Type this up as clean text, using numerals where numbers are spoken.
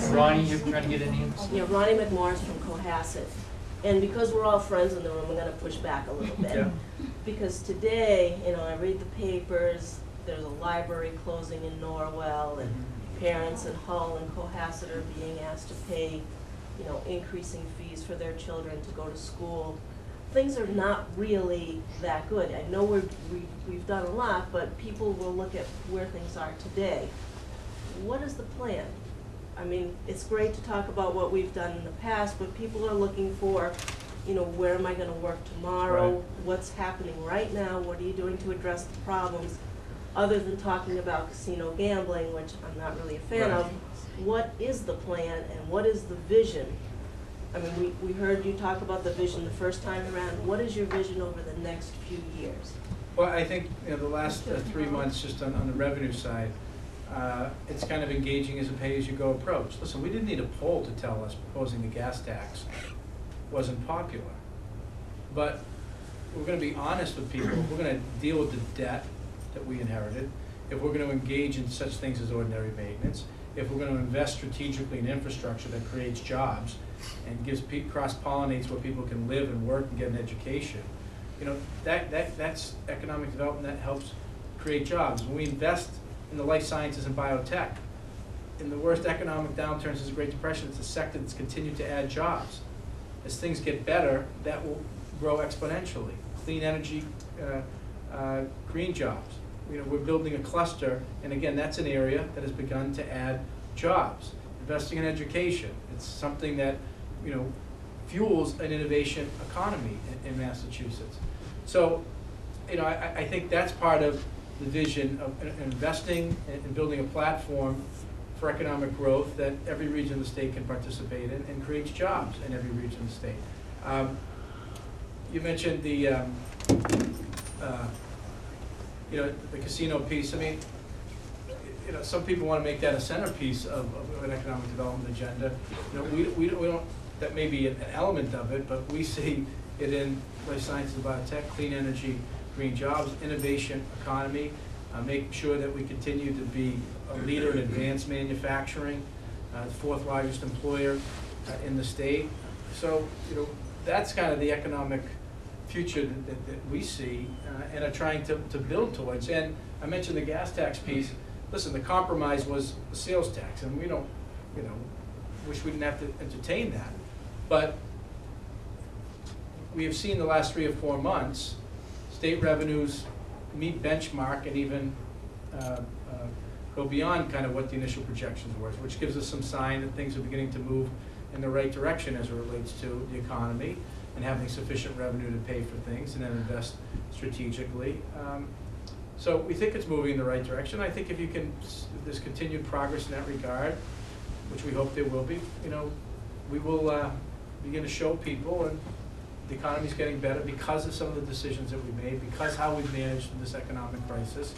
Ronnie, you're trying to get in here? Yeah, Ronnie McMorris from Cohasset. And because we're all friends in the room, I'm gonna push back a little bit. Yeah. Because today, I read the papers, there's a library closing in Norwell, and parents in Hull and Cohasset are being asked to pay, increasing fees for their children to go to school. Things are not really that good. I know we've done a lot, but people will look at where things are today. What is the plan? I mean, it's great to talk about what we've done in the past, but people are looking for, where am I gonna work tomorrow? Right. What's happening right now? What are you doing to address the problems? Other than talking about casino gambling, which I'm not really a fan Right. of, what is the plan and what is the vision? I mean, we heard you talk about the vision the first time around. What is your vision over the next few years? Well, I think the last 3 months, just on the revenue side, it's kind of engaging as a pay-as-you-go approach. Listen, we didn't need a poll to tell us proposing the gas tax wasn't popular. But we're going to be honest with people. We're going to deal with the debt that we inherited. If we're going to engage in such things as ordinary maintenance, if we're going to invest strategically in infrastructure that creates jobs and gives cross-pollinates where people can live and work and get an education, that's economic development that helps create jobs. When we invest in the life sciences and biotech, in the worst economic downturns as the Great Depression, it's a sector that's continued to add jobs. As things get better, that will grow exponentially. Clean energy, green jobs. We're building a cluster, and again, that's an area that has begun to add jobs. Investing in education, it's something that fuels an innovation economy in Massachusetts. So, I think that's part of the vision of investing and building a platform for economic growth that every region of the state can participate in and creates jobs in every region of the state. You mentioned the casino piece. I mean, some people want to make that a centerpiece of an economic development agenda. We don't. That may be an element of it, but we see it in life sciences, biotech, clean energy, green jobs, innovation, economy, making sure that we continue to be a leader in advanced manufacturing, the 4th largest employer in the state. So, that's kind of the economic future that we see and are trying to build towards. And I mentioned the gas tax piece. Listen, the compromise was the sales tax, and we don't, wish we didn't have to entertain that. But we have seen the last 3 or 4 months, state revenues meet benchmark and even go beyond kind of what the initial projections were, which gives us some sign that things are beginning to move in the right direction as it relates to the economy and having sufficient revenue to pay for things and then invest strategically. So we think it's moving in the right direction. I think if there's continued progress in that regard, which we hope there will be, we will begin to show people, and the economy's getting better because of some of the decisions that we made, because how we've managed this economic crisis,